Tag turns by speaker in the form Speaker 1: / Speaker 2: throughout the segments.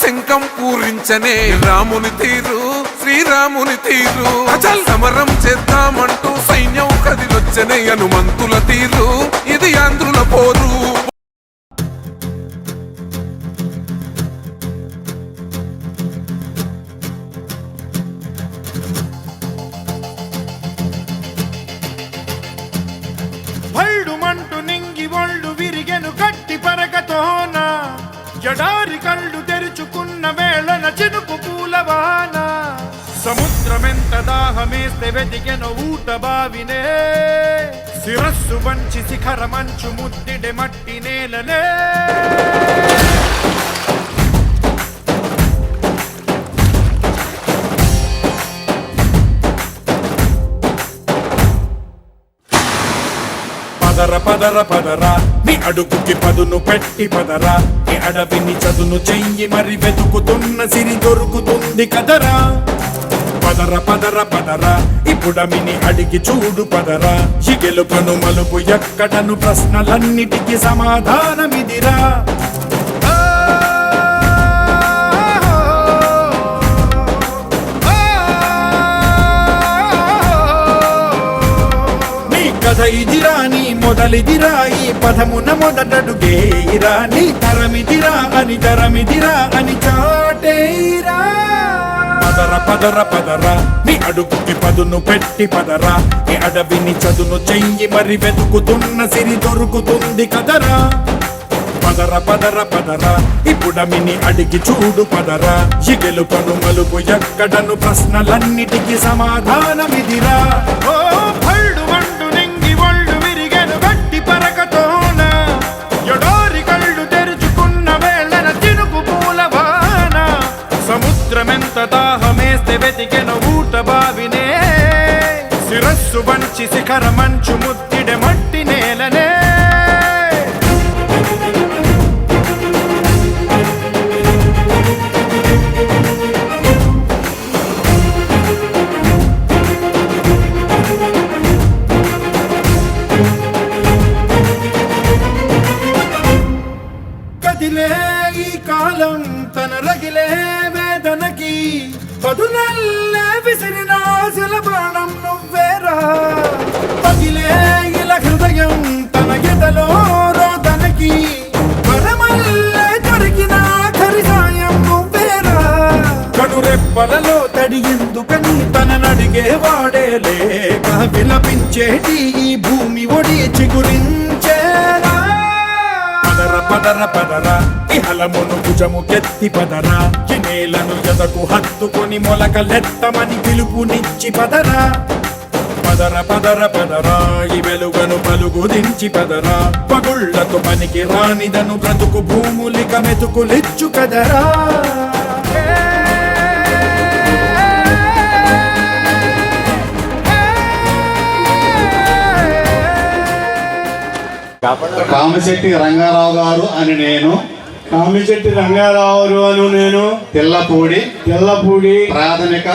Speaker 1: శంఖం పూరించనే రాముని తీరు శ్రీరాముని తీరు అచల్ సమరం చేద్దామంటూ సైన్యం కదిలొచ్చనే హనుమంతుల తీరు ఇది ఆంధ్రుల పోరు
Speaker 2: భైడుమంటూ నింగి ఒళ్ళు విరిగెను గట్టి పరగతోన జడారి కళ్ళు తెరుచుకున్న వేళన చినుకు పూలవాన సముద్రమెంత దాహమేస్తే వెతికెను ఊట బావినే శిరస్సు వంచి శిఖర మంచు ముద్దిడె మట్టి నేలనే పదర పదర పదరా నీ అడుగుకి పదును పెట్టి పదరా నీ అడవిని చదును చెయ్యి మరి వెతుకుతున్న సిరి దొరుకుతుంది కదరా పదర పదర పదరా ఇప్పుడమిని అడిగి చూడు పదరా ఈ గెలుపను మలుపు ఎక్కడను ప్రశ్నలన్నిటికీ సమాధానమిదిరా కథ ఇదిరా నీ మొదలిదిరా ఈ పదమున మొదటడుగేయిరా నీ తరమిదిరా అని తరమిదిరా అని చాటేయిరా పదర పదర పదరా నీ అడుగుకి పదును పెట్టి పదరా ఈ అడవిని చదును చెయ్యి మరి వెతుకుతున్న సిరి దొరుకుతుంది కదరా పదర పదర పదరా ఇప్పుడమిని అడిగి చూడు పదరా ఈ గెలుపను మలుపు ఎక్కడను ప్రశ్నలన్నిటికీ సమాధానమిదిరా ఓ భైడు మండు నింగి ఒళ్ళు విరిగెను గట్టి పరకతోన ఎడారి కళ్ళు తెరుచుకున్న వేళన చినుకు పూలవాన సముద్రమెంత దాహమేస్తే వెతికెను ఊట బావినే శిరస్సు వంచి శిఖర మంచు ముద్దిడె మట్టి నేలనే ఈ కాలం తన రగిలే వేదనకి పదునల్లే విసిరిన ఆశల బాణం నువ్వేరా పగిలే ఇలా హృదయం తన ఎదలో రోదనకి పరమల్లే దొరికిన ఆఖరి సాయం నువ్వేరా కడురెప్పలలో తడి ఎందుకని తననడిగే వాడే లేక విలపించేటి ఈ భూమి ఒడి చిగురించేరా పదర పదరా ఇహలమును భుజము కెత్తి పదరా ఈ నేలను ఎదకు హత్తుకొని మొలకలెత్తమని పిలుపునిచ్చి పదరా పదర పదర పదరా ఈ వెలుగను పలుగు దించి పదరా పగుళ్లకు పనికి రానిదను బ్రతుకు భూములిక మెతుకులిచ్చు కదరా
Speaker 3: కామిశెట్టి రంగారావు గారు అని నేను
Speaker 4: కామిశెట్టి రంగారావు అను నేను
Speaker 3: తెల్లపూడి ప్రాథమిక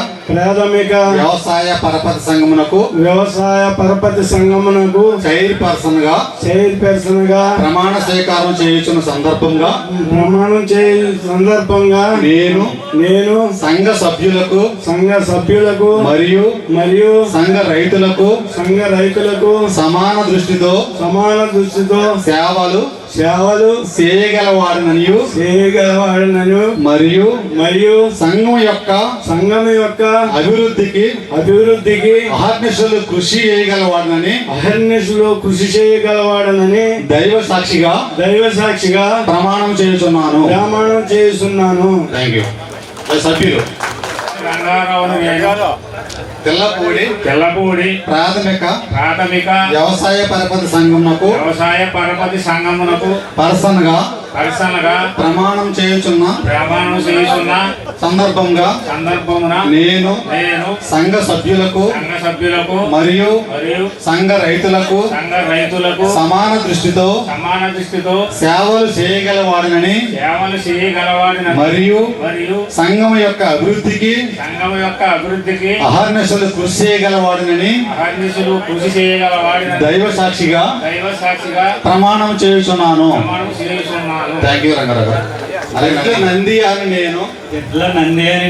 Speaker 3: వ్యవసాయ పరపతి సంఘమునకు చైర్పర్సన్ గా ప్రమాణ స్వీకారం చేయుచున్న సందర్భంగా నేను సంఘ సభ్యులకు మరియు సంఘ రైతులకు సమాన దృష్టితో సేవలు చేయగలవాడనని మరియు సంఘం యొక్క అభివృద్ధికి అహర్నిశలు కృషి చేయగలవాడనని దైవ సాక్షిగా ప్రమాణం చేస్తున్నాను థాంక్యూ సభ్యులు తెల్లపూడి ప్రాథమిక వ్యవసాయ పరపతి సంఘమునకు పర్సన్ గా ప్రమాణం చేయుచున్న సందర్భంగా నేను సంఘ సభ్యులకు మరియు సంఘ రైతులకు సమాన దృష్టితో సేవలు చేయగలవాడనని మరియు సంఘం యొక్క అభివృద్ధికి అహర్నిశలు అహర్నిశలు కృషి చేయగలవాడినని
Speaker 5: అహర్నిశలు కృషి చేయగలవాడినని
Speaker 3: దైవ సాక్షిగా ప్రమాణం చేయుచున్నాను. థ్యాంక్ యూ రంగారావు గారు. అలాగే నంది అని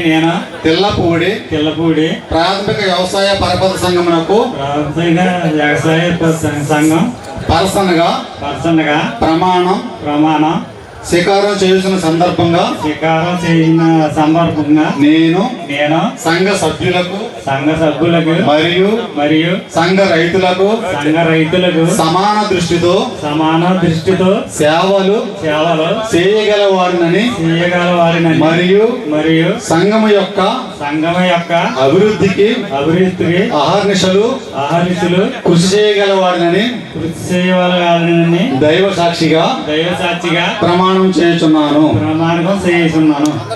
Speaker 3: నేను తెల్లపూడి ప్రాథమిక వ్యవసాయ పరపతి సంఘమునకు పర్సన్గా ప్రమాణం స్వీకారం చేసిన సందర్భంగా నేను సంఘ సభ్యులకు మరియు సంఘ రైతులకు సమాన దృష్టితో సేవలు చేయగలవారినని మరియు సంఘము యొక్క అభివృద్ధికి అహర్నిశలు కృషి చేయగలవారినని దైవ సాక్షిగా ప్రమాణం చేస్తున్నాను.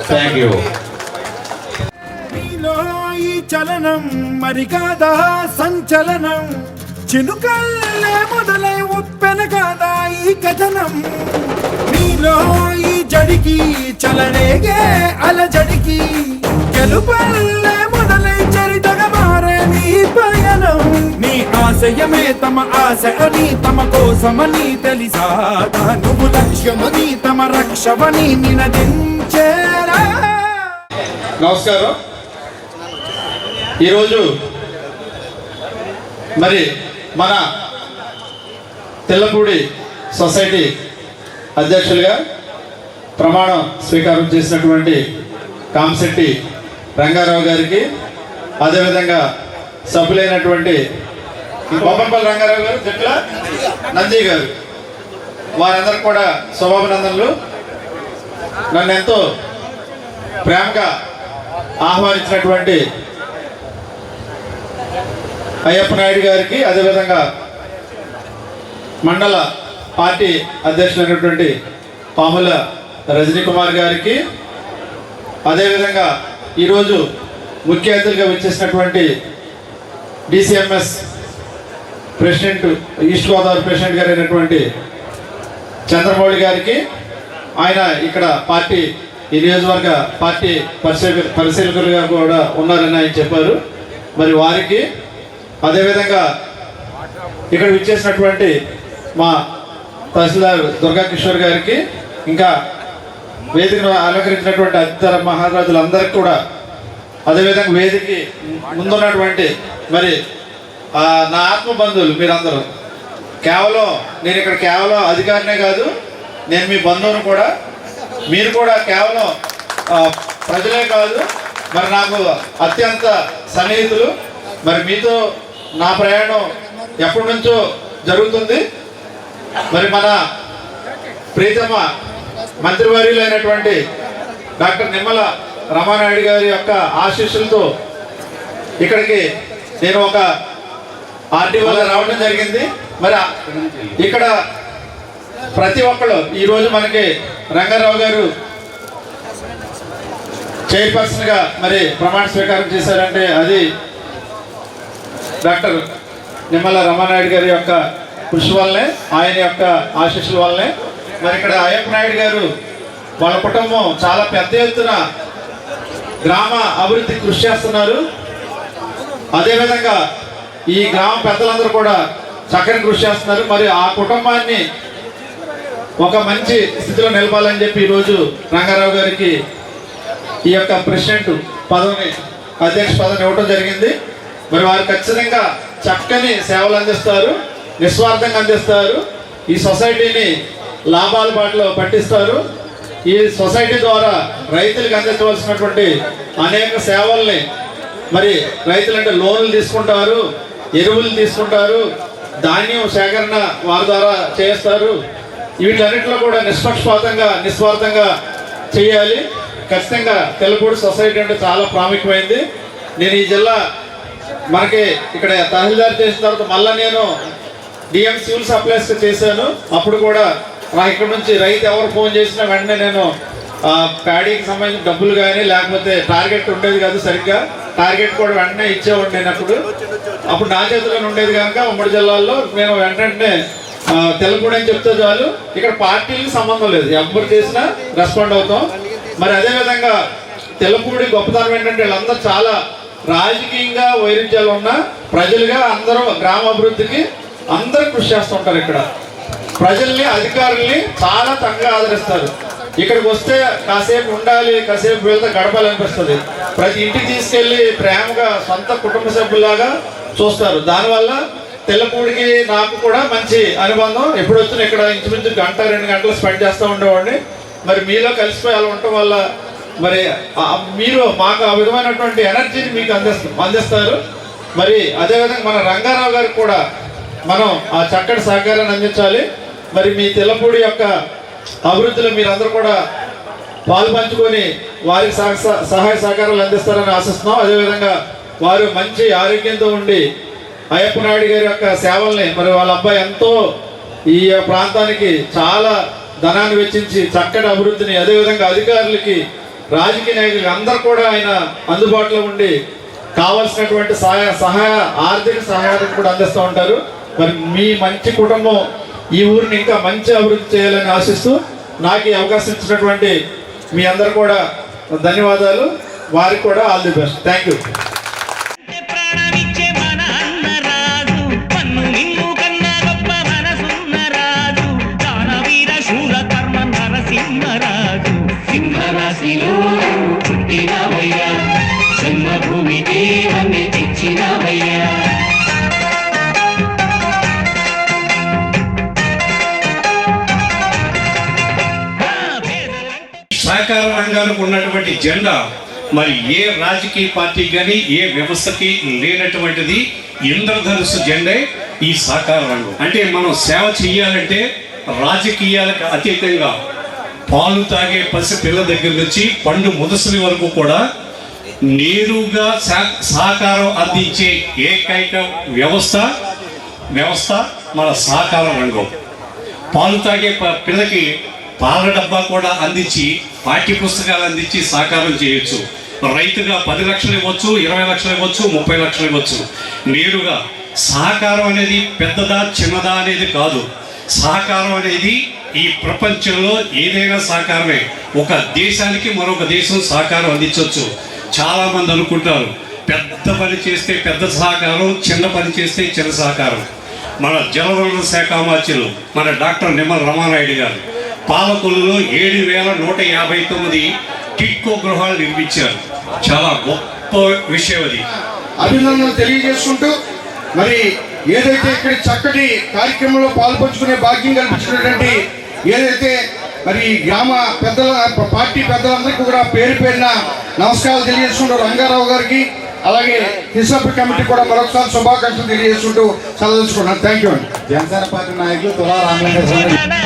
Speaker 3: Thank you.
Speaker 2: మీలో ఈ చలనం మరి కాదా సంచలనం, చినుకల్లే మొదలై ఉప్పెన కాదా ఈ కథనం. మీలో ఈ జడికి చలనేగే అలజడికి, గెలుపల్లే మొదలై చరితగా మారే నీ పయనం. నీ ఆశయమే తమ ఆశ అని, తమ కోసమని తెలిసా నువ్వు లక్ష్యమని, తమ రక్షవని నినదించేరా.
Speaker 3: నమస్కారం. ఈరోజు మరి మన తెల్లపూడి సొసైటీ అధ్యక్షులుగా ప్రమాణం స్వీకారం చేసినటువంటి కాంశెట్టి రంగారావు గారికి, అదేవిధంగా సభ్యులైనటువంటి బొమ్మపల్లి రంగారావు గారు, జట్ల నంది గారు, వారందరికీ కూడా శుభాభినందనలు. నన్ను ఎంతో ప్రేమగా ఆహ్వానించినటువంటి అయ్యప్ప నాయుడు గారికి, అదేవిధంగా మండల పార్టీ అధ్యక్షులైనటువంటి పాముల రజనీ కుమార్ గారికి, అదేవిధంగా ఈరోజు ముఖ్య అతిథిగా వచ్చేసినటువంటి DCMS president, east Godavari president గారు అయినటువంటి చంద్రమౌళి గారికి, ఆయన ఇక్కడ పార్టీ ఈ నియోజకవర్గ పార్టీ పరిశీలకులుగా కూడా ఉన్నారని ఆయన చెప్పారు. మరి వారికి, అదేవిధంగా ఇక్కడ విచ్చేసినటువంటి మా తహసీల్దార్ దుర్గా కిషోర్ గారికి, ఇంకా వేదికను అలంకరించినటువంటి అతిథర మహారాజులందరికీ కూడా, అదేవిధంగా వేదికకి ముందున్నటువంటి మరి నా ఆత్మ బంధువులు మీరందరూ, కేవలం నేను ఇక్కడ కేవలం అధికారినే కాదు, నేను మీ బంధువును కూడా. మీరు కూడా కేవలం ప్రజలే కాదు, మరి నాకు అత్యంత సన్నిహితులు. మరి మీతో నా ప్రయాణం ఎప్పటి నుంచో జరుగుతుంది. మరి మన ప్రీతమ మంత్రివర్యులైనటువంటి డాక్టర్ నిమ్మల రామానాయుడు గారి యొక్క ఆశీస్సులతో ఇక్కడికి నేను ఒక ఆర్టీ వల్ల రావడం జరిగింది. మరి ఇక్కడ ప్రతి ఒక్కరు ఈరోజు మనకి రంగారావు గారు చైర్పర్సన్గా మరి ప్రమాణ స్వీకారం చేశారంటే అది డాక్టర్ నిమ్మల రామానాయుడు గారి యొక్క కృషి వల్లనే, ఆయన యొక్క ఆశీస్సుల వల్లనే. మరి ఇక్కడ అయ్యప్ప నాయుడు గారు వాళ్ళ కుటుంబం చాలా పెద్ద ఎత్తున గ్రామ అభివృద్ధి కృషి చేస్తున్నారు. అదేవిధంగా ఈ గ్రామ పెద్దలందరూ కూడా చక్కని కృషి చేస్తున్నారు. మరి ఆ కుటుంబాన్ని ఒక మంచి స్థితిలో నిలపాలని చెప్పి ఈరోజు రంగారావు గారికి ఈ యొక్క ప్రెసిడెంట్ పదవిని, అధ్యక్ష పదవిని ఇవ్వడం జరిగింది. మరి వారు ఖచ్చితంగా చక్కని సేవలు అందిస్తారు, నిస్వార్థంగా అందిస్తారు, ఈ సొసైటీని లాభాల బాటలో పట్టిస్తారు. ఈ సొసైటీ ద్వారా రైతులకు అందించవలసినటువంటి అనేక సేవల్ని, మరి రైతులంటే లోన్లు తీసుకుంటారు, ఎరువులు తీసుకుంటారు, ధాన్యం సేకరణ వారి ద్వారా చేస్తారు. వీటన్నిటిలో కూడా నిష్పక్షపాతంగా నిస్వార్థంగా చేయాలి. ఖచ్చితంగా తెల్లపూడి సొసైటీ అంటే చాలా ప్రాముఖ్యమైంది. నేను ఈ జిల్లా మనకి ఇక్కడ తహసీల్దార్ చేసిన తర్వాత మళ్ళీ నేను డిఎం సివిల్ సప్లైస్ చేశాను. అప్పుడు కూడా నాకు ఇక్కడ నుంచి రైతు ఎవరు ఫోన్ చేసినా వెంటనే నేను ప్యాడీకి సంబంధించిన డబ్బులు కానీ లేకపోతే టార్గెట్ ఉండేది కాదు, సరిగ్గా టార్గెట్ కూడా వెంటనే ఇచ్చేవాడు. నేను అప్పుడు నా చేతిలో ఉండేది కనుక ఉమ్మడి జిల్లాల్లో నేను వెంటనే తెల్లపూడి అని చెప్తే చాలు, ఇక్కడ పార్టీలకు సంబంధం లేదు, ఎవరు చేసినా రెస్పాండ్ అవుతాం. మరి అదేవిధంగా తెల్లపూడి గొప్పతనం ఏంటంటే వీళ్ళందరూ చాలా రాజకీయంగా వైరుధ్యాలు ఉన్న ప్రజలుగా అందరూ గ్రామాభివృద్ధికి అందరూ కృషి చేస్తుంటారు. ఇక్కడ ప్రజల్ని అధికారుల్ని చాలా చక్కగా ఆదరిస్తారు. ఇక్కడికి వస్తే కాసేపు ఉండాలి, కాసేపు వెళ్తే గడపాలనిపిస్తుంది. ప్రతి ఇంటికి తీసుకెళ్ళి ప్రేమగా సొంత కుటుంబ సభ్యులాగా చూస్తారు. దానివల్ల తెల్లపూడికి నాకు కూడా మంచి అనుబంధం. ఎప్పుడు వచ్చినా ఇక్కడ ఇంచుమించు గంట 2 గంటలు స్పెండ్ చేస్తూ ఉండేవాడిని. మరి మీలో కలిసిపోయి అలా ఉండటం వల్ల మరి మీరు మాకు ఆ విధమైనటువంటి ఎనర్జీని మీకు అందిస్తారు. మరి అదేవిధంగా మన రంగారావు గారికి కూడా మనం ఆ చక్కటి సహకారాన్ని అందించాలి. మరి మీ తెల్లపూడి యొక్క అభివృద్ధిలో మీరందరూ కూడా పాలు పంచుకొని వారికి సహాయ సహకారాలు అందిస్తారని ఆశిస్తున్నాం. అదేవిధంగా వారు మంచి ఆరోగ్యంతో ఉండి అయ్యప్ప నాయుడు గారి యొక్క సేవల్ని, మరి వాళ్ళ అబ్బాయి ఎంతో ఈ ప్రాంతానికి చాలా ధనాన్ని వెచ్చించి చక్కటి అభివృద్ధిని, అదేవిధంగా అధికారులకి, రాజకీయ నాయకులకి అందరూ కూడా ఆయన అందుబాటులో ఉండి కావాల్సినటువంటి సహాయ ఆర్థిక సహాయాన్ని కూడా అందిస్తూ ఉంటారు. మరి మీ మంచి కుటుంబం ఈ ఊరిని ఇంకా మంచి అభివృద్ధి చేయాలని ఆశిస్తూ నాకు ఈ అవకాశం ఇచ్చినటువంటి మీ అందరు కూడా ధన్యవాదాలు. వారికి కూడా all the best. Thank you.
Speaker 6: సహకార రంగానికి ఉన్నటువంటి జెండా మరి ఏ రాజకీయ పార్టీ కానీ ఏ వ్యవస్థకి లేనటువంటిది ఇంద్రధనుస్సు జెండే ఈ సహకార రంగం. అంటే మనం సేవ చేయాలంటే రాజకీయాలకు అతీతంగా పాలు తాగే పసి పిల్ల దగ్గర నుంచి పండు ముదసలి వరకు కూడా నేరుగా సహకారం అందించే ఏకైక వ్యవస్థ మన సహకార రంగం. పాలు తాగే పిల్లకి పాల డబ్బా కూడా అందించి, పాఠ్య పుస్తకాలు అందించి సహకారం చేయొచ్చు. రైతుగా 10 లక్షలు ఇవ్వచ్చు, 20 లక్షలు ఇవ్వచ్చు, 30 లక్షలు ఇవ్వచ్చు. నేరుగా సహకారం అనేది పెద్దదా చిన్నదా అనేది కాదు. సహకారం అనేది ఈ ప్రపంచంలో ఏదైనా సహకారమే. ఒక దేశానికి మరొక దేశం సహకారం అందించవచ్చు. చాలామంది అనుకుంటారు పెద్ద పని చేస్తే పెద్ద సహకారం, చిన్న పని చేస్తే చిన్న సహకారం. మన జలవనరుల శాఖ మంత్రులు మన డాక్టర్ నిమ్మల రామానాయుడు గారు పాలకొల్లులో 7,159 టిక్కో గృహాలు నిర్మించారు. చాలా గొప్ప విషయం అది.
Speaker 7: అభినందనలు తెలియజేసుకుంటూ మరి ఏదైతే ఇక్కడ చక్కటి కార్యక్రమంలో పాల్పంచుకునే భాగ్యం కల్పించినటువంటి ఏదైతే మరి గ్రామ పెద్దల పార్టీ పెద్దలందరికీ కూడా పేరు పేరున నమస్కారాలు తెలియజేసుకుంటూ రంగారావు గారికి అలాగే హిసాబ్ కమిటీ కూడా మరొకసారి శుభాకాంక్షలు తెలియజేసుకుంటూ చదవచ్చుకున్నాను. థ్యాంక్ యూ అండి.
Speaker 3: జనసేన పార్టీ నాయకులు తులా రామలింగేశ్వర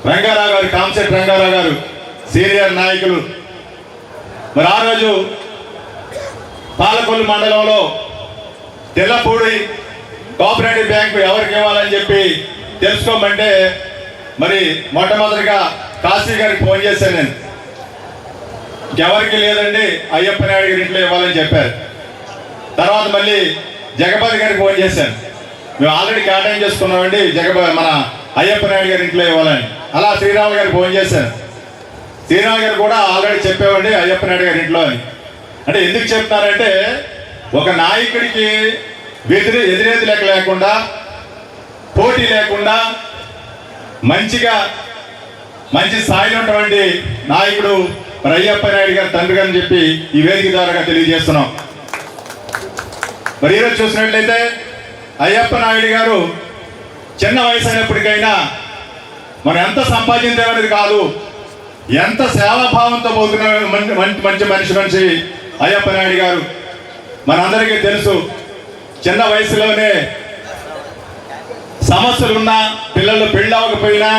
Speaker 8: రంగారావు గారు, కామశెట్టి రంగారావు గారు సీనియర్ నాయకులు. మరి ఆ రోజు పాలకొల్లు మండలంలో తెల్లపూడి కోఆపరేటివ్ బ్యాంకు ఎవరికి ఇవ్వాలని చెప్పి తెలుసుకోమంటే మరి మొట్టమొదటిగా కాశీ గారికి ఫోన్ చేశాను నేను. ఎవరికి లేదండి, అయ్యప్ప నాయుడు గారి ఇంట్లో ఇవ్వాలని చెప్పారు. తర్వాత మళ్ళీ జగపతి గారికి ఫోన్ చేశాను. మేము ఆల్రెడీ కేటాయింపు చేసుకున్నామండి, మన అయ్యప్ప నాయుడు గారి ఇంట్లో ఇవ్వాలని. అలా శ్రీరాములు గారికి ఫోన్ చేశాను. శ్రీరాములు గారు కూడా ఆల్రెడీ చెప్పామండి అయ్యప్ప నాయుడు గారి ఇంట్లో అని. అంటే ఎందుకు చెప్తున్నారంటే ఒక నాయకుడికి ఎదురేది లేకుండా పోటీ లేకుండా మంచి స్థాయిలో ఉన్నటువంటి నాయకుడు మరి అయ్యప్ప నాయుడు గారు తండ్రి గారు అని చెప్పి ఈ వేదిక ద్వారా తెలియజేస్తున్నాం. మరి ఈరోజు చూసినట్లయితే అయ్యప్ప నాయుడు గారు చిన్న వయసు అయినప్పటికైనా మనం ఎంత సంపాదించేవాడిది కాదు, ఎంత సేవాభావంతో పోతున్న మంచి మనిషి అయ్యప్ప నాయుడు గారు. మనందరికీ తెలుసు, చిన్న వయసులోనే సమస్యలున్నా, పిల్లలు పెళ్ళి అవ్వకపోయినా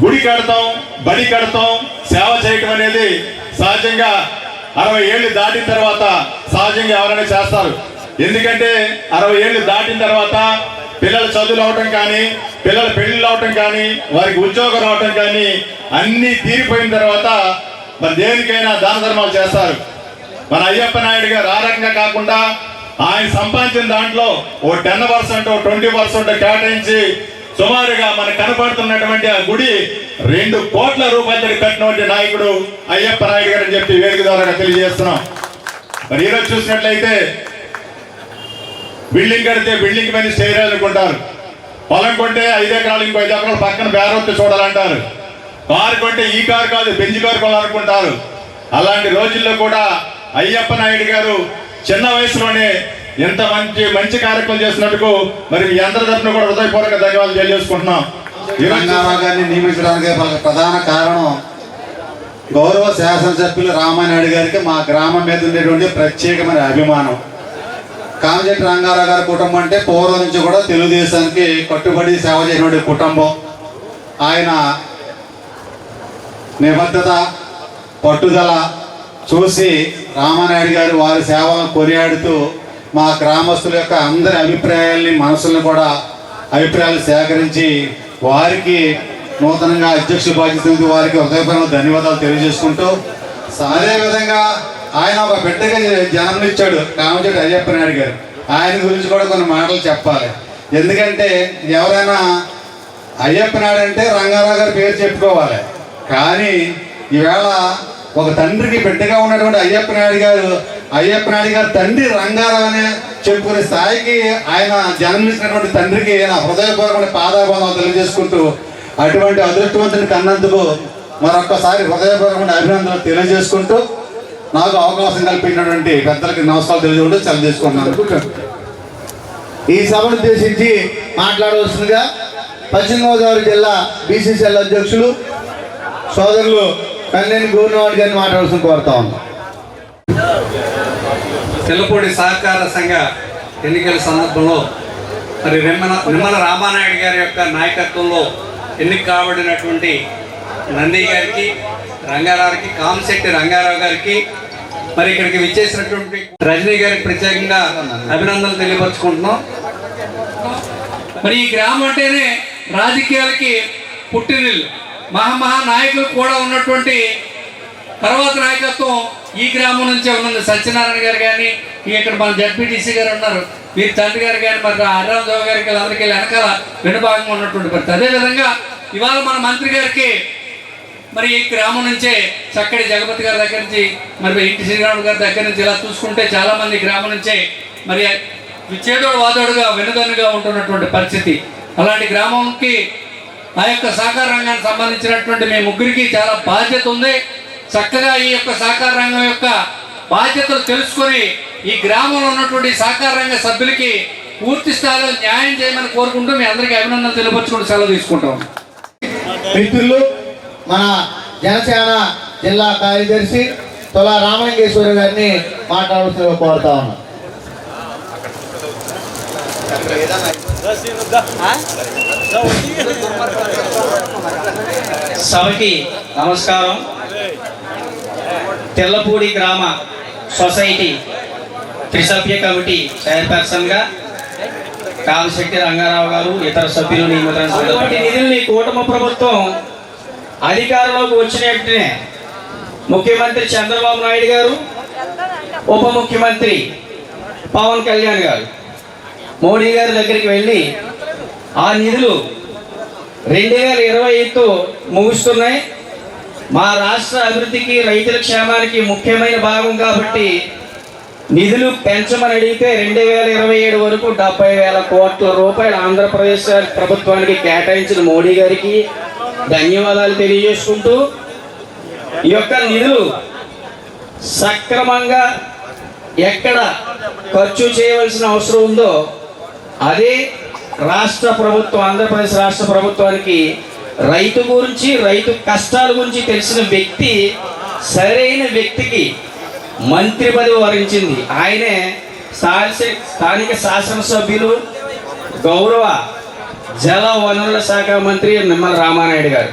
Speaker 8: గుడి కడతాం, బడి కడతాం, సేవ చేయటం అనేది సహజంగా 60 ఏళ్ళు దాటిన తర్వాత సహజంగా ఎవరైనా చేస్తారు. ఎందుకంటే 60 ఏళ్ళు దాటిన తర్వాత పిల్లల చదువులు అవటం కానీ, పిల్లల పెళ్లిళ్ళు అవటం కానీ, వారికి ఉద్యోగం రావటం కానీ అన్నీ తీరిపోయిన తర్వాత మరి దేనికైనా దాన ధర్మాలు చేస్తారు. మన అయ్యప్ప నాయుడు గారు ఆ రకంగా కాకుండా ఆయన సంపాదించిన దాంట్లో ఓ 10%, 20% కేటాయించి సుమారుగా మనకు కనపడుతున్నటువంటి ఆ గుడి 2 కోట్ల రూపాయలు కట్టినటువంటి నాయకుడు అయ్యప్ప నాయుడు గారు అని చెప్పి వేదిక ద్వారా తెలియజేస్తున్నాం. మరి ఈరోజు చూసినట్లయితే బిల్డింగ్ కడితే బిల్డింగ్ పైన చేయాలనుకుంటారు, పొలం కొంటే 5 ఎకరాలు ఇంకో 5 ఎకరాలు పక్కన బేరొత్తి చూడాలంటారు, కారు కొంటే ఈ కారు కాదు బెంజ్ కారు కొనాలనుకుంటారు. అలాంటి రోజుల్లో కూడా అయ్యప్ప నాయుడు గారు చిన్న వయసులోనే ఎంత మంచి కార్యక్రమం చేసినందుకు మరి మీ అందరి తరఫున కూడా హృదయపూర్వక ధన్యవాదాలు తెలియజేసుకుంటున్నాం.
Speaker 9: రంగారావు గారిని నియమించడానికి ప్రధాన కారణం గౌరవ శాసనసభ్యులు రామానాయుడు గారికి మా గ్రామం మీద ఉండేటువంటి ప్రత్యేకమైన అభిమానం. కామశెట్టి రంగారావు గారి కుటుంబం అంటే పూర్వం నుంచి కూడా తెలుగుదేశానికి కట్టుబడి సేవ చేసినటువంటి కుటుంబం. ఆయన నిబద్ధత, పట్టుదల చూసి రామానాయుడు గారు వారి సేవలను కొనియాడుతూ మా గ్రామస్తుల యొక్క అందరి అభిప్రాయాల్ని మనసులను కూడా అభిప్రాయాలు సేకరించి వారికి నూతనంగా అధ్యక్ష బాధ్యత వారికి హృదయపూర్వక ధన్యవాదాలు తెలియజేసుకుంటూ, అదేవిధంగా ఆయన ఒక బిడ్డగా జన్మనిచ్చాడు కామశెట్టి అయ్యప్ప నాయుడు గారు. ఆయన గురించి కూడా కొన్ని మాటలు చెప్పాలి. ఎందుకంటే ఎవరైనా అయ్యప్ప నాయుడు అంటే రంగారావు గారి పేరు చెప్పుకోవాలి. కానీ ఈవేళ ఒక తండ్రికి బిడ్డగా ఉన్నటువంటి అయ్యప్ప నాయుడు గారు తండ్రి రంగారావు అని చెప్పుకునే స్థాయికి ఆయన జన్మించినటువంటి తండ్రికి నా హృదయపూర్వకమైన పాదాబంధాలు తెలియజేసుకుంటూ అటువంటి అదృష్టవంతుని కన్నందుకు మరొక్కసారి హృదయపూర్వకమైన అభినందనలు తెలియజేసుకుంటూ నాకు అవకాశం కల్పించినటువంటి పెద్దలకి నమస్కారాలు తెలియజేసుకుంటూ సెలవు తీసుకున్నాను.
Speaker 10: ఈ సభను ఉద్దేశించి మాట్లాడవలసిందిగా పశ్చిమ గోదావరి జిల్లా బీసీసీఎల్ అధ్యక్షులు సోదరులు కన్నెని గోవిందరావు గారిని మాట్లాడాల్సిన కోరుతా ఉన్నాం.
Speaker 6: తెల్లపూడి సహకార సంఘ ఎన్నికల సందర్భంలో మరి నిమ్మల రామానాయుడు గారి యొక్క నాయకత్వంలో ఎన్నిక కాబడినటువంటి నంది గారికి, రంగారావుకి, కామశెట్టి రంగారావు గారికి, మరి ఇక్కడికి విచ్చేసినటువంటి రజనీ గారికి ప్రత్యేకంగా అభినందనలు తెలియపరుచుకుంటున్నాం. మరి ఈ గ్రామం అంటేనే రాజకీయాలకి పుట్టినిల్లు. మహా నాయకులు కూడా ఉన్నటువంటి తర్వాత నాయకత్వం ఈ గ్రామం నుంచే ఉన్నది. సత్యనారాయణ గారు కానీ, ఇక్కడ మన జడ్పీటీసీ గారు ఉన్నారు, వీరి తండ్రి గారు కానీ, మరి హరిరామరావు గారికి అందరికీ వెనకాల వెనుభాగంగా ఉన్నటువంటి పరిస్థితి. అదేవిధంగా ఇవాళ మన మంత్రి గారికి మరి ఈ గ్రామం నుంచే చక్కటి జగపతి గారి దగ్గర నుంచి, మరి ఇంటి శ్రీరాముడు గారి దగ్గర నుంచి ఇలా చూసుకుంటే చాలామంది గ్రామం నుంచే మరి చేదోడు వాదోడుగా వెనుదన్నుగా ఉంటున్నటువంటి పరిస్థితి. అలాంటి గ్రామంకి ఆ యొక్క సహకార రంగానికి సంబంధించినటువంటి మీ ముగ్గురికి చాలా బాధ్యత ఉంది. చక్కగా ఈ యొక్క సహకార రంగం యొక్క బాధ్యతలు తెలుసుకొని ఈ గ్రామంలో ఉన్నటువంటి సహకార రంగ సభ్యులకి పూర్తి స్థాయిలో న్యాయం చేయమని కోరుకుంటూ మీ అందరికీ అభినందనలు తెలియపరచుకుంటూ సెలవు తీసుకుంటాం.
Speaker 10: మిత్రులు, మన జనసేన జిల్లా కార్యదర్శి తొల రామలింగేశ్వర గారిని మాట్లాడుతూ కోరుతా ఉన్నాం.
Speaker 5: సభకి నమస్కారం. తెల్లపూడి గ్రామ సొసైటీ త్రిసభ్య కమిటీ చైర్పర్సన్గా కామశెట్టి రంగారావు గారు, ఇతర సభ్యులు నియమితులైన నిధుల్ని కూటమి ప్రభుత్వం అధికారంలోకి వచ్చిన వెంటనే ముఖ్యమంత్రి చంద్రబాబు నాయుడు గారు, ఉప ముఖ్యమంత్రి పవన్ కళ్యాణ్ గారు మోడీ గారి దగ్గరికి వెళ్ళి ఆ నిధులు 2025తో ముగుస్తున్నాయి, మా రాష్ట్ర అభివృద్ధికి రైతుల క్షేమానికి ముఖ్యమైన భాగం కాబట్టి నిధులు పెంచమని అడిగితే 2027 వరకు 70,000 కోట్ల రూపాయలు ఆంధ్రప్రదేశ్ ప్రభుత్వానికి కేటాయించిన మోడీ గారికి ధన్యవాదాలు తెలియజేసుకుంటూ ఈ యొక్క నిధులు సక్రమంగా ఎక్కడ ఖర్చు చేయవలసిన అవసరం ఉందో అదే రాష్ట్ర ప్రభుత్వం, ఆంధ్రప్రదేశ్ రాష్ట్ర ప్రభుత్వానికి రైతు గురించి, రైతు కష్టాల గురించి తెలిసిన వ్యక్తి, సరైన వ్యక్తికి మంత్రి పదవి వరించింది. ఆయనే స్థానిక శాసనసభ్యులు, గౌరవ జల వనరుల శాఖ మంత్రి నిమ్మల రామానాయుడు గారు.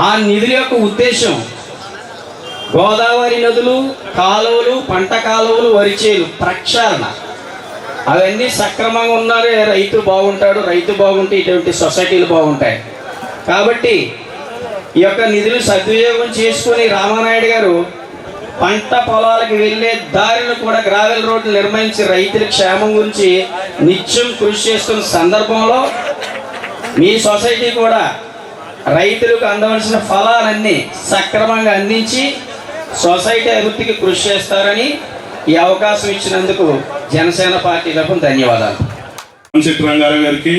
Speaker 5: ఆ నిధుల యొక్క ఉద్దేశం గోదావరి నదులు, కాలువలు, పంట కాలువలు, వరిచేలు ప్రక్షాళన, అవన్నీ సక్రమంగా ఉన్నారే రైతు బాగుంటాడు, రైతు బాగుంటే ఇటువంటి సొసైటీలు బాగుంటాయి. కాబట్టి ఈ యొక్క నిధులు సద్వినియోగం చేసుకుని రామానాయుడు గారు పంట పొలాలకు వెళ్ళే దారిని కూడా గ్రావెల్ రోడ్లు నిర్మించి రైతుల క్షేమం గురించి నిత్యం కృషి చేస్తున్న సందర్భంలో మీ సొసైటీ కూడా రైతులకు అందవలసిన ఫలాలన్నీ సక్రమంగా అందించి సొసైటీ అభివృద్ధికి కృషి చేస్తారని ఈ అవకాశం ఇచ్చినందుకు జనసేన పార్టీ తరఫున ధన్యవాదాలు.
Speaker 8: కామశెట్టి రంగారావు గారికి,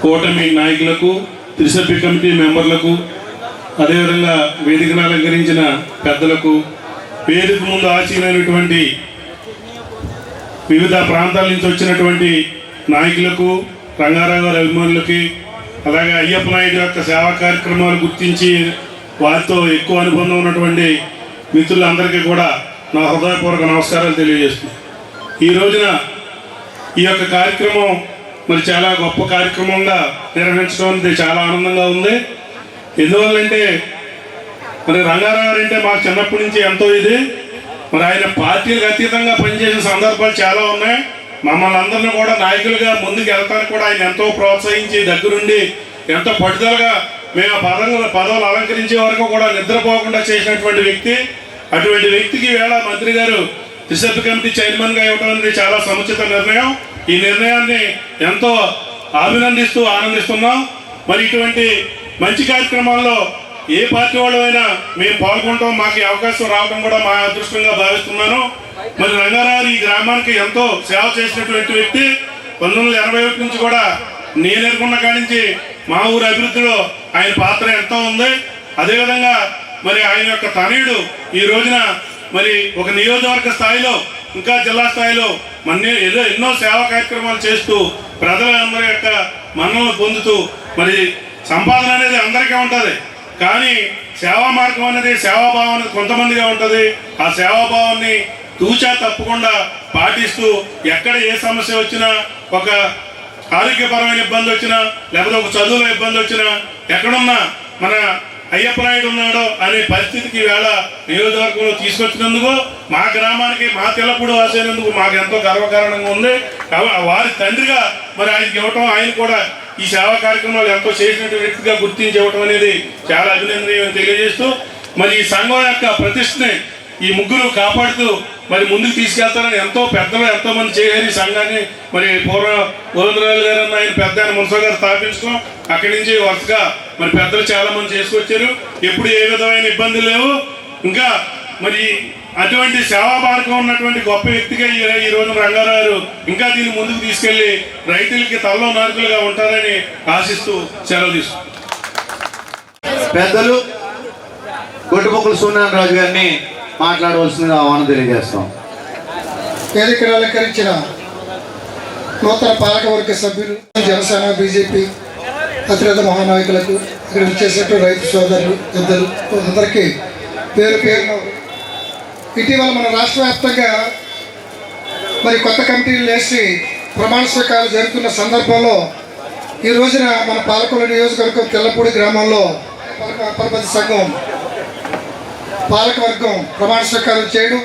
Speaker 8: కూటమి నాయకులకు, త్రిసభ్య కమిటీ మెంబర్లకు, అదేవిధంగా వేదికను అలంకరించిన పెద్దలకు, వేదిక ముందు ఆశీనైనటువంటి వివిధ ప్రాంతాల నుంచి వచ్చినటువంటి నాయకులకు, రంగారావు గారి అభిమానులకి, అలాగే అయ్యప్ప నాయుడు యొక్క సేవా కార్యక్రమాలు గుర్తించి వారితో ఎక్కువ అనుబంధం ఉన్నటువంటి మిత్రులందరికీ కూడా నా హృదయపూర్వక నమస్కారాలు తెలియజేస్తున్నాను. ఈ రోజున ఈ యొక్క కార్యక్రమం మరి చాలా గొప్ప కార్యక్రమంగా నిర్వహించడం అనేది చాలా ఆనందంగా ఉంది. ఎందువల్లంటే మరి రంగారావు గారు అంటే మాకు చిన్నప్పటి నుంచి ఎంతో ఇది, మరి ఆయన పార్టీలకు అతీతంగా పనిచేసిన సందర్భాలు చాలా ఉన్నాయి. మమ్మల్ని అందరినీ కూడా నాయకులుగా ముందుకు వెళ్తానికి కూడా ఆయన ఎంతో ప్రోత్సహించి దగ్గరుండి ఎంతో పట్టుదలగా మేము ఆ పదవులు అలంకరించే వరకు కూడా నిద్రపోకుండా చేసినటువంటి వ్యక్తి. అటువంటి వ్యక్తికి వేళ మంత్రి గారు త్రిసభ్య కమిటీ చైర్మన్గా ఇవ్వడం అనేది చాలా సముచిత నిర్ణయం. ఈ నిర్ణయాన్ని ఎంతో అభినందిస్తూ ఆనందిస్తున్నాం. మరి ఇటువంటి మంచి కార్యక్రమాల్లో ఏ పార్టీ వాళ్ళైనా మేము పాల్గొంటాం, మాకు ఈ అవకాశం రావడం కూడా మా అదృష్టంగా భావిస్తున్నాను. మరి రంగారావు ఈ గ్రామానికి ఎంతో సేవ చేసినటువంటి వ్యక్తి. 1981 నుంచి కూడా నేను ఎదుర్కొన్న కాడి నుంచి మా ఊరి అభివృద్ధిలో ఆయన పాత్ర ఎంతో ఉంది. అదేవిధంగా మరి ఆయన యొక్క తనయుడు ఈ రోజున మరి ఒక నియోజకవర్గ స్థాయిలో, ఇంకా జిల్లా స్థాయిలో ఎన్నో సేవా కార్యక్రమాలు చేస్తూ ప్రజలందరి యొక్క మన్ననలు పొందుతూ, మరి సంపాదన అనేది అందరికీ ఉంటుంది, కానీ సేవా మార్గం అనేది, సేవాభావం అనేది కొంతమందిగా ఉంటుంది. ఆ సేవాభావాన్ని తూచా తప్పకుండా పాటిస్తూ ఎక్కడ ఏ సమస్య వచ్చినా, ఒక ఆరోగ్యపరమైన ఇబ్బంది వచ్చినా, లేకపోతే ఒక చదువులో ఇబ్బంది వచ్చినా, ఎక్కడున్నా మన అయ్యప్ప నాయుడు ఉన్నాడో అనే పరిస్థితికి వేళ నియోజకవర్గంలో తీసుకొచ్చినందుకు, మా గ్రామానికి, మా తెల్లపూడి వాసైనందుకు మాకు ఎంతో గర్వకారణంగా ఉంది. వారి తండ్రిగా మరి ఆయనకి ఇవ్వటం, ఆయన కూడా ఈ సేవా కార్యక్రమాలు ఎంతో చేసినటువంటి వ్యక్తిగా గుర్తించి ఇవ్వటం అనేది చాలా అభినందనీయం తెలియజేస్తూ, మరి ఈ సంఘం యొక్క ప్రతిష్టని ఈ ముగ్గురు కాపాడుతూ మరి ముందుకు తీసుకెళ్తారని ఎంతో పెద్దలు ఎంతో మంది చేయాలి ఈ సంఘాన్ని. మరి పూర్వం గోవిందరాజు గారు అన్న ఆయన పెద్ద ఆయన మున్సా గారు స్థాపించడం, అక్కడి నుంచి వరుసగా మరి పెద్దలు చాలా మంది చేసుకొచ్చారు. ఎప్పుడు ఏ విధమైన ఇబ్బందులు లేవు. ఇంకా మరి అటువంటి సేవా మార్గం ఉన్నటువంటి గొప్ప వ్యక్తిగా ఈ రోజు రంగారావు ఇంకా దీన్ని ముందుకు తీసుకెళ్లి రైతులకి తలలో నాయకులుగా ఉంటారని ఆశిస్తూ సెలవు తీసుకుంటాం.
Speaker 10: పెద్దలు గొడ్డుముక్కల సూర్యనారాయణ రాజు గారిని మాట్లాడవలసిందిగా ఆహ్వానం తెలియజేస్తాం.
Speaker 7: వేదికను అలంకరించిన నూతన పాలకవర్గ సభ్యులు, జనసేన, బీజేపీ అతిరథ మహానాయకులకు, ఇక్కడ వచ్చేసినట్టు రైతు సోదరులు, పెద్దలు అందరికీ పేరు పేరున ఇటీవల మన రాష్ట్ర వ్యాప్తంగా మరి కొత్త కమిటీలు వేసి ప్రమాణ స్వీకారాలు జరుగుతున్న సందర్భంలో ఈ రోజున మన పాలకొల్లు నియోజకవర్గం తెల్లపూడి గ్రామంలో పరపతి సంఘం పాలకవర్గం ప్రమాణ స్వీకారం చేయడం,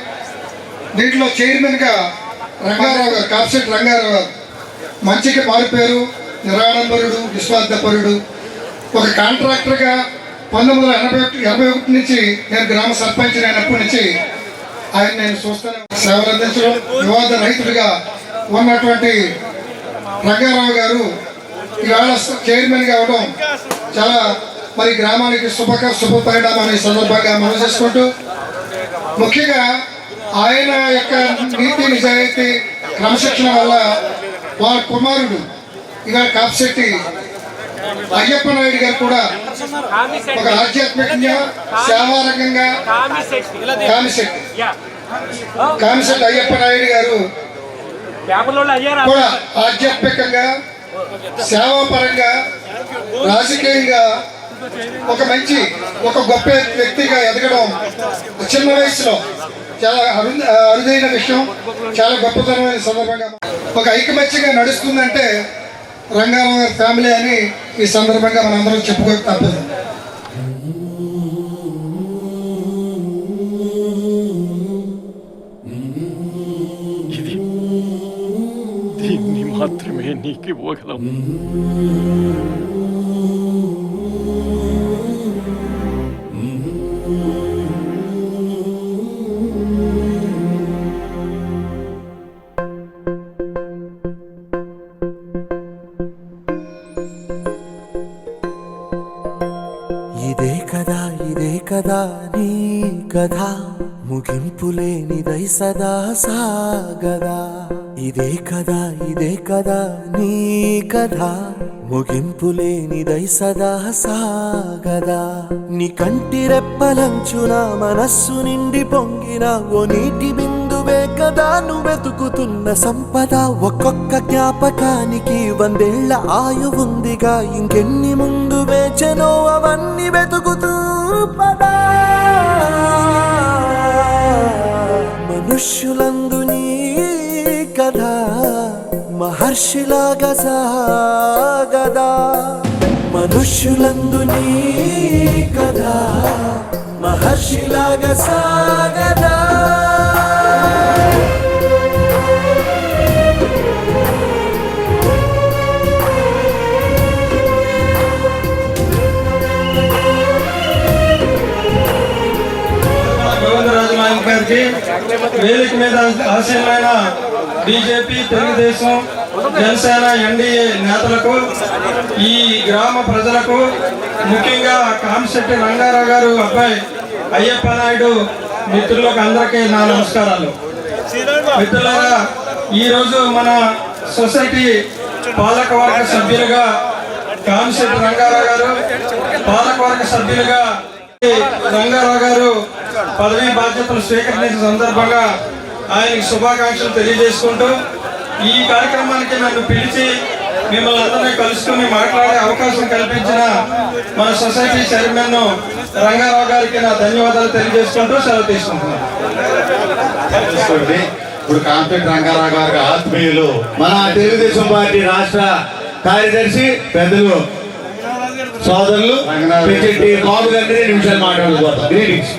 Speaker 7: దీంట్లో చైర్మన్గా రంగారావు గారు, కాప్సెట్ రంగారావు గారు మంచికి మారిపోయారు, నిరాడంబరుడు, నిస్వార్థపరుడు. ఒక కాంట్రాక్టర్గా 1981 నుంచి నేను గ్రామ సర్పంచ్ అయినప్పటి నుంచి ఆయన నేను చూస్తాను సేవలు అందించడం. వివాద రహితుడిగా ఉన్నటువంటి రంగారావు గారు ఇవాళ చైర్మన్గా అవడం చాలా మరి గ్రామానికి శుభ పరిణామం ఈ సందర్భంగా మనం చేసుకుంటూ, ముఖ్యంగా ఆయన యొక్క నీతి నిజాయితీ క్రమశిక్షణ వల్ల వారి కుమారుడు ఇవాళ కాప్శెట్టి అయ్యప్ప నాయుడు గారు కూడా ఒక ఆధ్యాత్మికంగా సేవారంగంగా కామిశెట్టి అయ్యప్ప నాయుడు గారు కూడా ఆధ్యాత్మికంగా సేవాపరంగా రాజకీయంగా ఒక గొప్ప వ్యక్తిగా ఎదగడం చిన్న వయసులో చాలా అరుదైన విషయం, చాలా గొప్పతనమైన సందర్భంగా ఒక ఐకమత్యంగా నడుస్తుందంటే రంగారావు గారి ఫ్యామిలీ అని ఈ సందర్భంగా మనందరం చెప్పుకోక తప్పదు.
Speaker 11: దీన్ని మాత్రమే నీకు ఇవ్వగలం.
Speaker 12: ఇదే కదా నీ కథ, ముగింపులేనిదై సదా సాగదా. ఇదే కదా నీ కథ, ముగింపులేనిదై సదా సాగదా. నీ కంటి రెప్పలంచున మనస్సు నిండి పొంగిన ఓ నీటి బిందువే కదా నువ్వెతుకుతున్న సంపద. ఒక్కొక్క జ్ఞాపకానికి 100 ఏళ్ల ఆయువుందిగా, ఇంకెన్ని ముందు వేచనో అవన్నీ వెతుకుతూ పదా. మనుష్యులందు నీ కథ మహర్షిలాగా సాగదా. మనుష్యులందు నీ కథ మహర్షిలాగా సాగదా.
Speaker 13: గారికి, వేదిక మీద ఆశీర్వైన బీజేపీ, తెలుగుదేశం, జనసేన, ఎన్డీఏ నేతలకు, ఈ గ్రామ ప్రజలకు, ముఖ్యంగా కామిశెట్టి రంగారావు గారు అబ్బాయి అయ్యప్ప నాయుడు మిత్రులకు అందరికీ నా నమస్కారాలు. మిత్రులారా, ఈరోజు మన సొసైటీ పాలకవర్గ సభ్యులుగా కామిశెట్టి రంగారావు గారు, పాలకవర్గ సభ్యులుగా రంగారావు గారు పదవీ బాధ్యతలు స్వీకరించిన సందర్భంగా ఆయనకి శుభాకాంక్షలు తెలియజేసుకుంటూ, ఈ కార్యక్రమానికి నన్ను పిలిచి మిమ్మల్ని అందరినీ కలుసుకుని మాట్లాడే అవకాశం కల్పించిన మన సొసైటీ చైర్మన్ రంగారావు గారికి నా ధన్యవాదాలు తెలియజేసుకుంటూ సెలవు తీసుకుంటున్నాను.
Speaker 9: ఇప్పుడు కాంపిటెంట్ రంగారావు గారికి ఆత్మీయులు
Speaker 10: మన తెలుగుదేశం పార్టీ రాష్ట్ర కార్యదర్శి పెద్దలు సోదరులు పెంచెట్టి బాబు గారిని 2 నిమిషాలు మాట్లాడుకోవాలి. గ్రీటింగ్స్.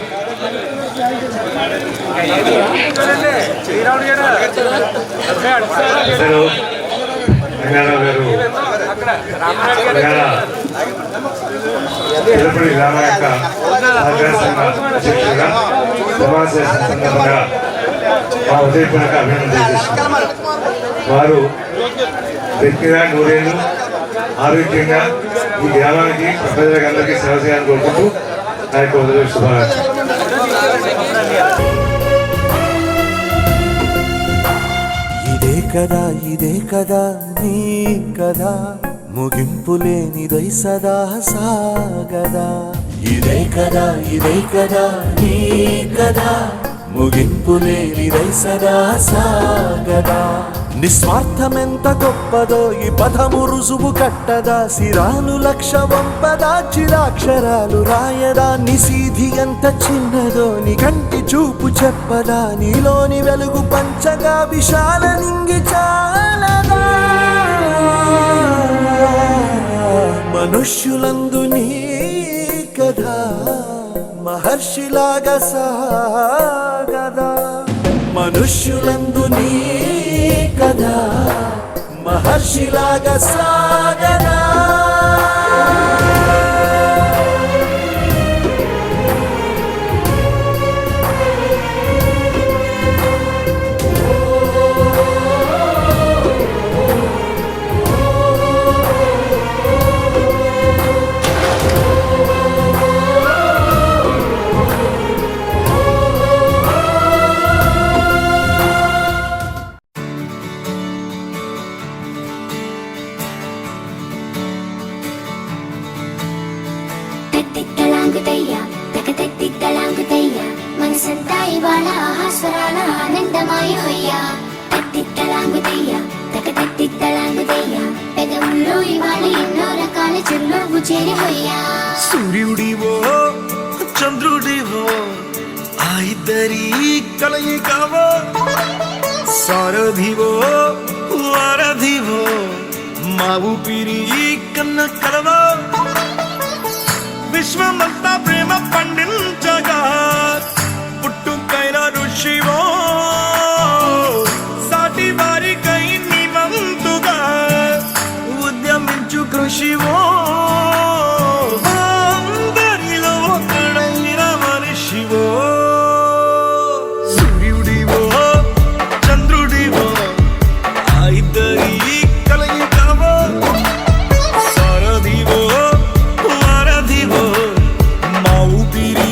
Speaker 8: రంగారావు గారు తిరుపతి గ్రామ యొక్క అధ్యక్షుడిగా ప్రమాణ చేసిన సందర్భంగా మా ఉదయపూర్వక అభినందన తెలియజేస్తున్నారు. వారు వ్యక్తిగా 100 ఏళ్ళు ఆరోగ్యంగా ఈ గ్రామానికి ప్రజలకు అందరికీ సేవ చేయాలని కోరుకుంటూ నా యొక్క ఉదయ శుభాకాంక్షలు.
Speaker 12: ఇదే కదా నీ కథ, ముగింపులేనిదై సదా సాగదా. ఇదే కదా నీ కథ, ముగింపులేనిదై సదా సాగదా. నిస్వార్థమెంత గొప్పదో ఈ పదము రుజువు కట్టదా. సిరాలు లక్ష వంపదా, చిరాక్షరాలు రాయదా. నిసీధి ఎంత చిన్నదో నీ కంటి చూపు చెప్పదా. నీలోని వెలుగు పంచగా విశాల నింగి చాలదా. మనుష్యులందు నీ కథ మహర్షిలాగా సాగదా, మనుష్యులందు నీ కథ మహర్షిలాగా సాగదా.
Speaker 14: మనసంతా ఇవాళ ఆహాస్వరాల ఆనందమాయ హొయ్యా. తట్టిత్తలాంగుతయ్యా తకతట్టిత్తలాంగుతయ్యా, పెదవుల్లో ఇవాళ ఎన్నో రకాల చిరునవ్వు చేరి హొయ్యా.
Speaker 12: సూర్యుడివో చంద్రుడివో ఆ ఇద్దరి కలయికవో, సారథివో వారధివో మా ఊపిరి కన్న కలవో. విశ్వమంతా ప్రేమ పండించగా పుట్టుకైన ఋషివో, సాటి వారికై నివంతుగా ఉద్యమించు కృషివో. అందరిలో ఒకడైన మనిషివో, సూర్యుడివో చంద్రుడివో ఆ ఇద్దరి కలయికవో, సారథివో వారధివో మా ఊపిరి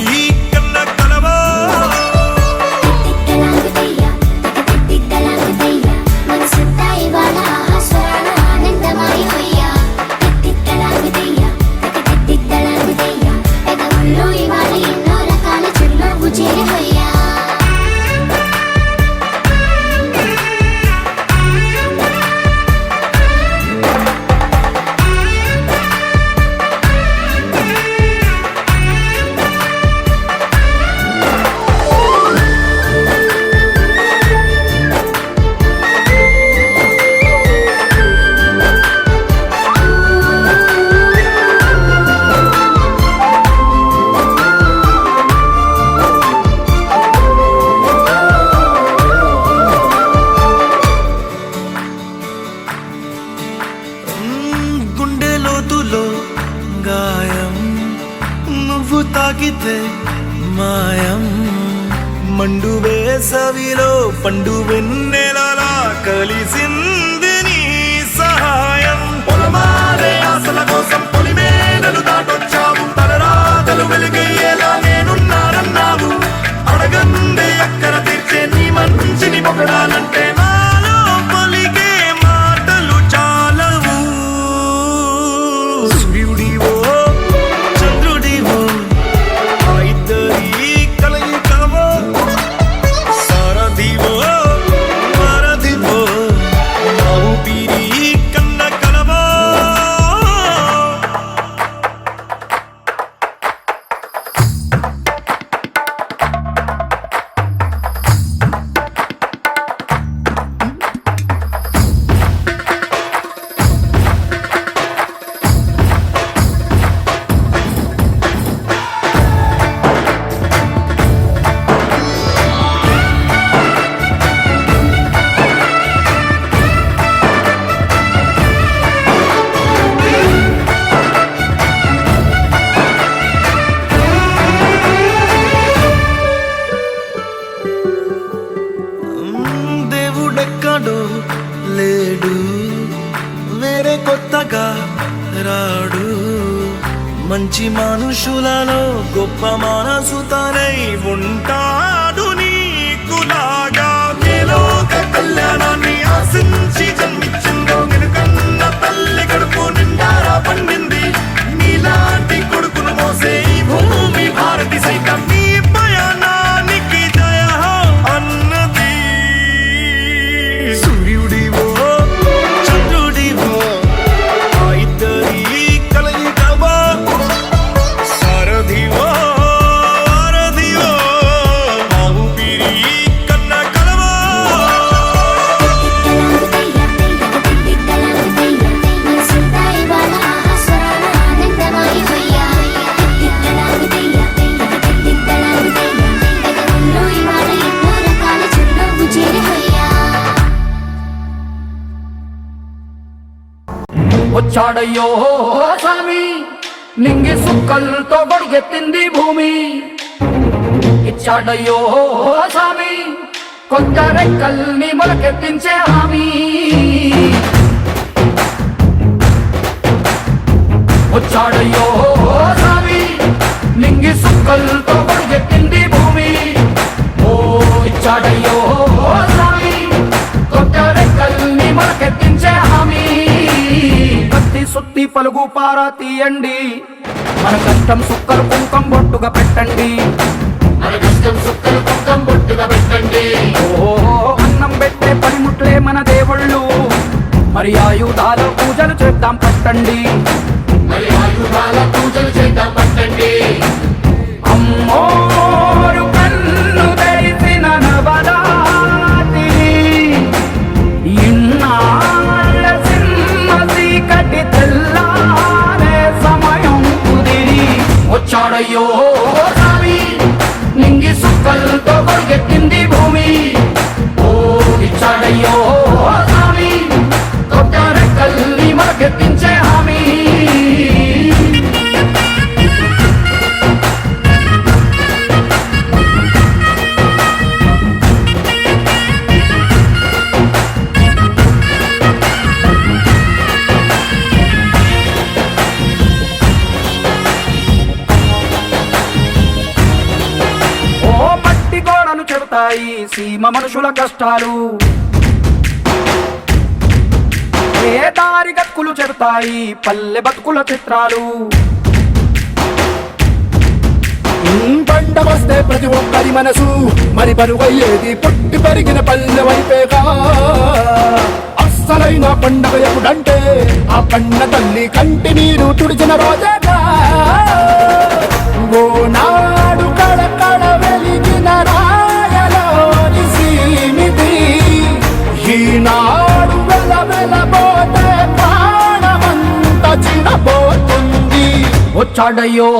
Speaker 12: కన్న కలవో.
Speaker 14: తట్టిత్తలాంగుతయ్యా తకతట్టిత్తలాంగుతయ్యా, మనసంతా ఇవాళ ఆహాస్వరాల ఆనందమాయ హొయ్యా. తట్టిత్తలాంగుతయ్యా తకతట్టిత్తలాంగుతయ్యా, పెదవుల్లో ఇవాళ ఎన్నో రకాల చిరునవ్వు చేరి హొయ్యా.
Speaker 12: గుండె లోతులో గాయం నువ్వు తాకితే మాయం, మండు వేసవిలో పండు వెన్నెలలా కలిసింది నీ సహాయం. పొలమారే ఆశల కోసం పొలిమేనలు దాటొచ్చావు, తలరాతలు వెలుగయ్యేలా నేనున్నానన్నావు. అడగందే అక్కర తీర్చే నీ మంచిని పొగడాలంటే నాలో పలికే మాటలు చాలవు. సూర్యుడివో చంద్రుడివో ఆ ఇద్దరి కలయికవో, సారథివో వారధివో మా ఊపిరి కన్న కలవో. దేవుడెక్కడో లేడు, వేరే కొత్తగా రాడు. మంచి మనుషులలో గొప్ప మనసు తనై ఉంటాడు నీకులాగా. లోక కళ్యాణాన్ని ఆశించి జన్మించిందో వెనుకన్న తల్లి కడుపు నిండారా పండింది. నీలాంటి కొడుకును మోసే ఈ భూమి భారతి సైతం నీ పయనానికి జయ అన్నది. సూర్యుడివో చంద్రుడివో ఆ ఇద్దరి కలయికవో, సారథివో వారధివో మా ఊపిరి కన్న కలవో.
Speaker 14: తట్టిత్తలాంగుతయ్యా తకతట్టిత్తలాంగుతయ్యా, మనసంతా ఇవాళ ఆహాస్వరాల
Speaker 5: వచ్చాడయ్యో స్వామి నింగి సుక్కలతో గొడుగెత్తింది భూమి ఇచ్చాడయ్యో స్వామి కొత్త రెక్కల్ని మొలకెత్తించే హామీ వచ్చాడయ్యో స్వామి నింగి సుక్కలతో గొడుగెత్తింది భూమి ఓ ఇచ్చాడయ్యో స్వామి కొత్త రెక్కల్ని మొలకెత్తించే హామీ కత్తి సుత్తి పలుగు పారా తీయండి మన కష్టం సుక్కలు కుంకం బొట్టుగా పెట్టండి మన కష్టం సుక్కలు కుంకం బొట్టుగా పెట్టండి ఓ అన్నం పెట్టే పనిముట్లే మన దేవుళ్ళు మరి ఆయుధాల పూజలు చేద్దాం పట్టండి మరి ఆయుధాల పూజలు చేద్దాం పట్టండి అమ్మోరు కన్ను తెరిసిన నవరాత్రి ఇన్నాళ్ళ సింహ చీకటి తెల్లారే సమయం కుదిరి వచ్చాడయ్యో స్వామి నింగి సుక్కలతో గొడుగెత్తింది భూమి ఓ ఇచ్చాడయ్యో స్వామి కొత్త రెక్కల్ని మొలకెత్తించే హామీ చెబుతాయి సీమ మనుషుల కష్టాలు ఏ దారి గతుకులు చెబుతాయి పల్లె బతుకుల చిత్రాలు
Speaker 12: పంట వస్తే ప్రతి ఒక్కరి మనసు మరి పరువయ్యేది పుట్టి పెరిగిన పల్లె వైపేగా అస్సలైన పండగ ఎప్పుడంటే ఆ పండ తల్లి కంటి నీరు తుడిచిన రోజేగా ఓ నాడు కడకడ వెలిగిన రాయలోని సీమిది ఈనాడు వెలవెలబోతే ప్రాణమంత చిరబోతుంది
Speaker 5: వచ్చాడయ్యో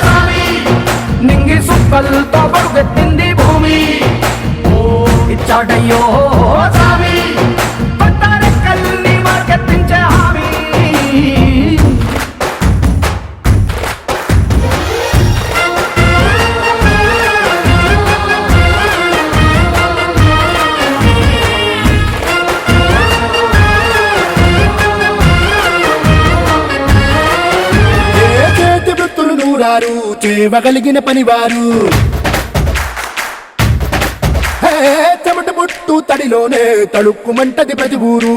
Speaker 5: స్వామి నింగి సుక్కలతో గొడుగెత్తింది భూమి ఓ ఇచ్చాడయ్యో స్వామి కొత్త రెక్కల్ని మొలకెత్తించే హామీ
Speaker 12: చేయగలిగిన పనివారు చెమట పుట్టు తడిలోనే తడుక్కుమంటది ప్రతి ఊరు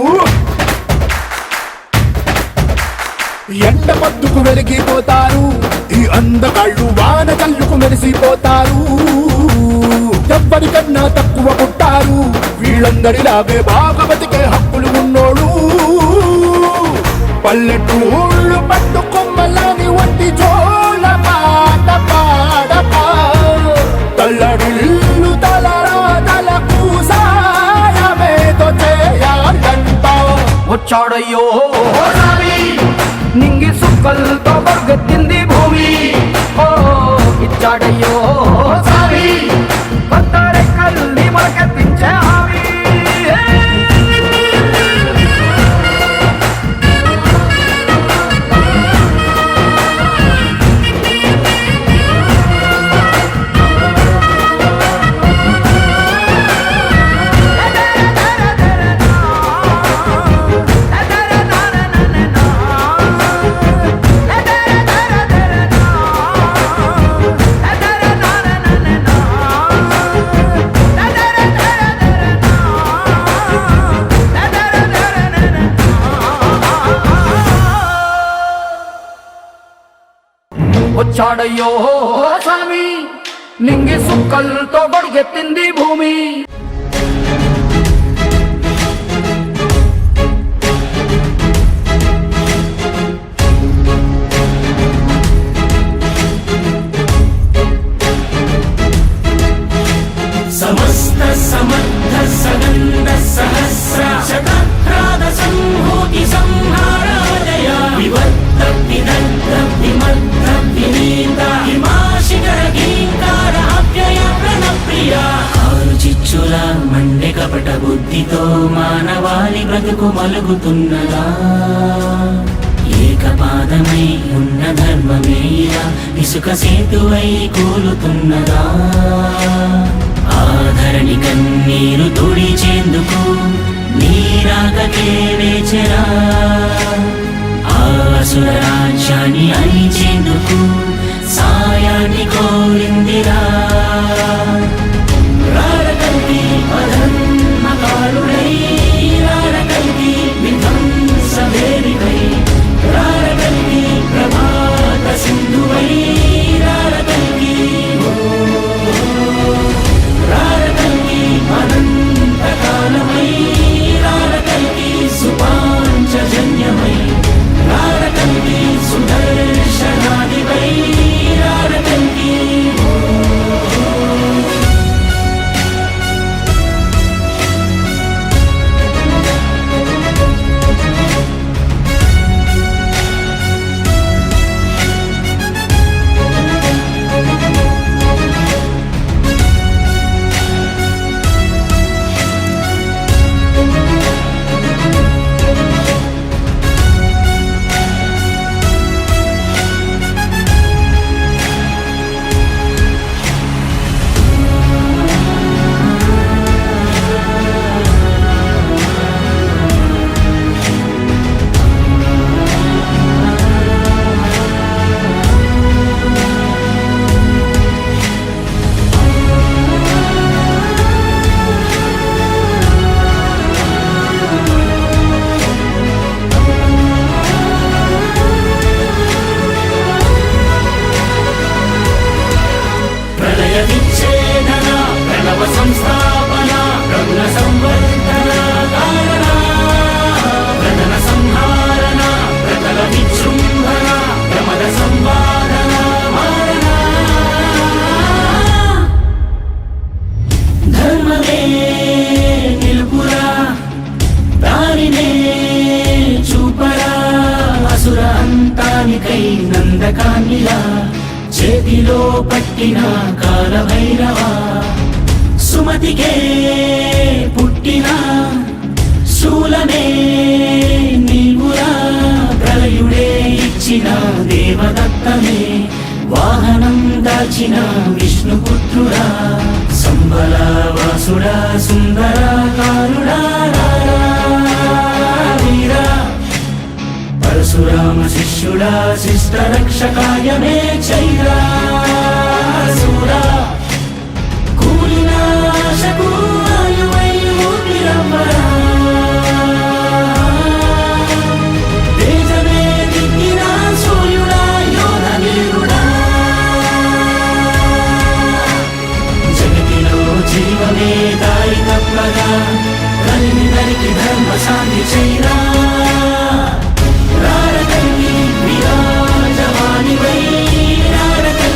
Speaker 12: ఎండ పొద్దుకు వెలిగిపోతారు ఈ అందగాళ్ళు వాన కళ్ళుకు మెరిసిపోతారు ఎవ్వరికన్నా తక్కువ పుట్టారు వీళ్ళందరిలాగే బాగా బతికే హక్కులు ఉన్నోడు పల్లెటూళ్ళు పట్టుకొమ్మలని వంటి జోల పాట పాడక తల్లడిల్లు తలరాతలకు సాయమేదో చేయాలంట
Speaker 5: వచ్చాడయ్యో స్వామి నింగి సుక్కలతో గొడుగెత్తింది భూమి ఓ ఇచ్చాడయ్యో స్వామి కొత్త రెక్కల్ని మొలకెత్తించే హామీ వచ్చాడయ్యో స్వామి నింగి సుక్కలతో గొడుగెత్తింది భూమి
Speaker 12: సమస్త సమర్థ సగంధ సహస్ర శతప్రాద సంహూతి సంహారాజయ వివర్త విదగ్ధ విమర్ధ వినీత హిమాశిఖర గీంకార అవ్యయ ప్రణప్రియ కారు చిచ్చుల
Speaker 15: కపట బుద్ధితో మానవాళి బ్రతుకు మలుగుతున్నదా ఏకపాదమై ఉన్న ధర్మమే ఇలా ఇసుక సేతువై కూలుతున్నదా ఆధరణి కన్నీరు తుడిచేందుకు నీరాకకే వేచరా ఆసుర రాజ్యాన్ని అణిచేందుకు సాయాన్ని కోరిందిరా రారకల్కి అధర్మకారుడై రారకల్కి విధ్వంసవేదికై రారకల్కి ప్రభాత సింధువై రారకల్కి రారకల్కి అనంతకాలమై రారకల్కి సుపాంచజన్యమై రారకల్కి సుదర్శనాదివై రారకల్కి నందకాన్నిలా చేతిలో పట్టిన కాలభైరవా సుమతికే పుట్టిన శూలమే నీవురా ప్రళయుడే ఇచ్చిన దేవదత్తమే వాహనం దాచిన విష్ణుపుత్రుడా సంబల వాసుడా సుందరాకారుడా వీరా పరశురామ శిష్యుడా శిష్ట రక్షకాయమే చైరా సూరా కూలినాశకు ఆయువై ఊపిరవ్వరా తేజమే దిగ్గిన సూర్యుడా యోధ వీరుడా జగతిలో జీవమే దారి తప్పగా కలిమి నరికి ధర్మ శాంతి చైరా రారకల్కి విరాజమానివై రారకల్కి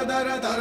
Speaker 12: దర దర